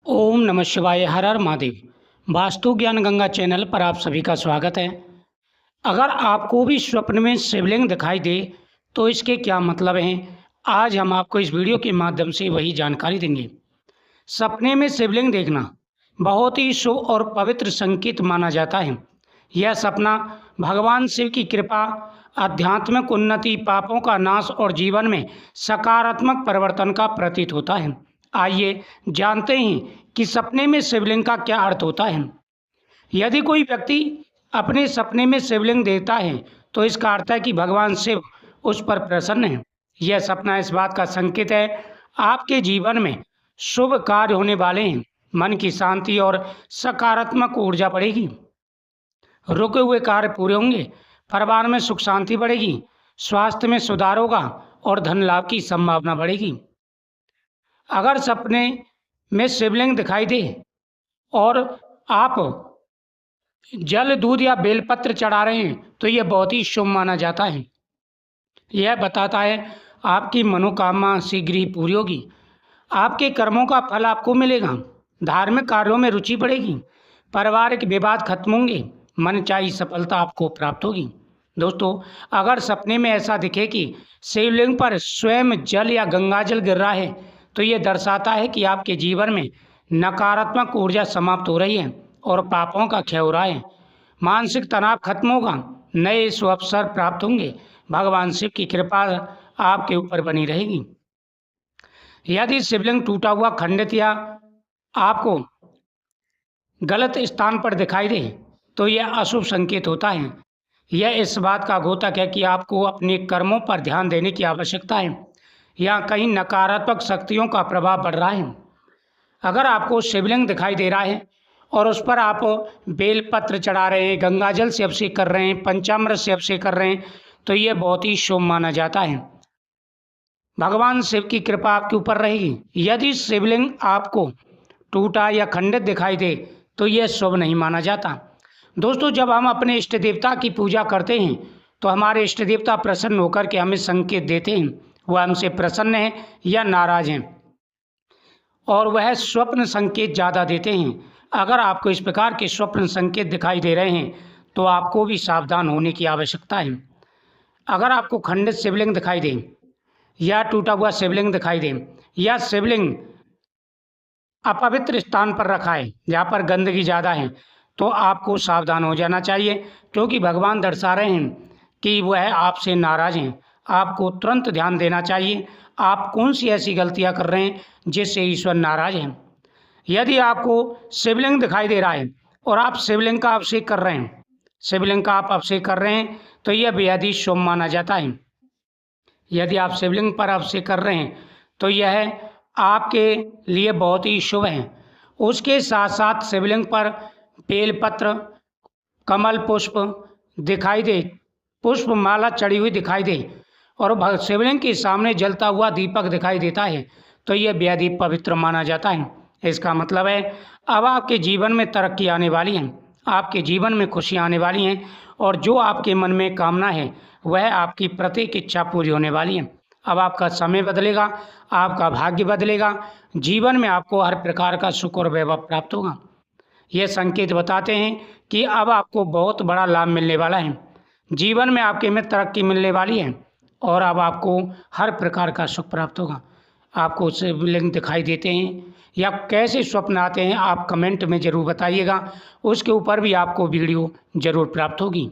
ओम नमः शिवाय। हर हर महादेव। वास्तु ज्ञान गंगा चैनल पर आप सभी का स्वागत है। अगर आपको भी स्वप्न में शिवलिंग दिखाई दे तो इसके क्या मतलब हैं, आज हम आपको इस वीडियो के माध्यम से वही जानकारी देंगे। सपने में शिवलिंग देखना बहुत ही शुभ और पवित्र संकेत माना जाता है। यह सपना भगवान शिव की कृपा, आध्यात्मिक उन्नति, पापों का नाश और जीवन में सकारात्मक परिवर्तन का प्रतीक होता है। आइए जानते हैं कि सपने में शिवलिंग का क्या अर्थ होता है। यदि कोई व्यक्ति अपने सपने में शिवलिंग देखता है तो इसका अर्थ है कि भगवान शिव उस पर प्रसन्न है। यह सपना इस बात का संकेत है आपके जीवन में शुभ कार्य होने वाले हैं, मन की शांति और सकारात्मक ऊर्जा बढ़ेगी, रुके हुए कार्य पूरे होंगे, परिवार में सुख शांति बढ़ेगी, स्वास्थ्य में सुधार होगा और धन लाभ की संभावना बढ़ेगी। अगर सपने में शिवलिंग दिखाई दे और आप जल, दूध या बेलपत्र चढ़ा रहे हैं तो यह बहुत ही शुभ माना जाता है। यह बताता है आपकी मनोकामना शीघ्र ही पूरी होगी, आपके कर्मों का फल आपको मिलेगा, धार्मिक कार्यों में रुचि बढ़ेगी, पारिवारिक विवाद खत्म होंगे, मनचाही सफलता आपको प्राप्त होगी। दोस्तों, अगर सपने में ऐसा दिखे कि शिवलिंग पर स्वयं जल या गंगा जल गिर रहा है तो ये दर्शाता है कि आपके जीवन में नकारात्मक ऊर्जा समाप्त हो रही है और पापों का क्षय हो रहा है। मानसिक तनाव खत्म होगा, नए शुभ अवसर प्राप्त होंगे, भगवान शिव की कृपा आपके ऊपर बनी रहेगी। यदि शिवलिंग टूटा हुआ, खंडित या आपको गलत स्थान पर दिखाई दे तो यह अशुभ संकेत होता है। यह इस बात का द्योतक है कि आपको अपने कर्मों पर ध्यान देने की आवश्यकता है या कहीं नकारात्मक शक्तियों का प्रभाव बढ़ रहा है। अगर आपको शिवलिंग दिखाई दे रहा है और उस पर आप बेलपत्र चढ़ा रहे हैं, गंगाजल से अभिषेक कर रहे हैं, पंचामृत से अभिषेक कर रहे हैं तो यह बहुत ही शुभ माना जाता है। भगवान शिव की कृपा आपके ऊपर रहेगी। यदि शिवलिंग आपको टूटा या खंडित दिखाई दे तो यह शुभ नहीं माना जाता। दोस्तों, जब हम अपने इष्ट देवता की पूजा करते हैं तो हमारे इष्ट देवता प्रसन्न होकर के हमें संकेत देते हैं वह हमसे प्रसन्न है या नाराज हैं, और वह स्वप्न संकेत ज़्यादा देते हैं। अगर आपको इस प्रकार के स्वप्न संकेत दिखाई दे रहे हैं तो आपको भी सावधान होने की आवश्यकता है। अगर आपको खंडित शिवलिंग दिखाई दे या टूटा हुआ शिवलिंग दिखाई दे या शिवलिंग अपवित्र स्थान पर रखा है जहाँ पर गंदगी ज़्यादा है तो आपको सावधान हो जाना चाहिए, क्योंकि भगवान दर्शा रहे हैं कि वह आपसे नाराज़ हैं। आपको तुरंत ध्यान देना चाहिए आप कौन सी ऐसी गलतियां कर रहे हैं जिससे ईश्वर नाराज हैं। यदि आपको शिवलिंग दिखाई दे रहा है और आप शिवलिंग का अभिषेक कर रहे हैं, शिवलिंग का आप अभिषेक कर रहे हैं तो यह बेहद ही शुभ माना जाता है। यदि आप शिवलिंग पर अभिषेक कर रहे हैं तो यह आपके लिए बहुत ही शुभ है। उसके साथ साथ शिवलिंग पर बेलपत्र, कमल पुष्प दिखाई दे, पुष्प माला चढ़ी हुई दिखाई दे और शिवलिंग के सामने जलता हुआ दीपक दिखाई देता है तो यह बेहद ही पवित्र माना जाता है। इसका मतलब है अब आपके जीवन में तरक्की आने वाली है, आपके जीवन में खुशियाँ आने वाली हैं और जो आपके मन में कामना है वह आपकी प्रत्येक इच्छा पूरी होने वाली है। अब आपका समय बदलेगा, आपका भाग्य बदलेगा, जीवन में आपको हर प्रकार का सुख और वैभव प्राप्त होगा। ये संकेत बताते हैं कि अब आपको बहुत बड़ा लाभ मिलने वाला है, जीवन में आपके में तरक्की मिलने वाली है और अब आपको हर प्रकार का सुख प्राप्त होगा। आपको शिवलिंग दिखाई देते हैं या कैसे स्वप्न आते हैं आप कमेंट में ज़रूर बताइएगा, उसके ऊपर भी आपको वीडियो ज़रूर प्राप्त होगी।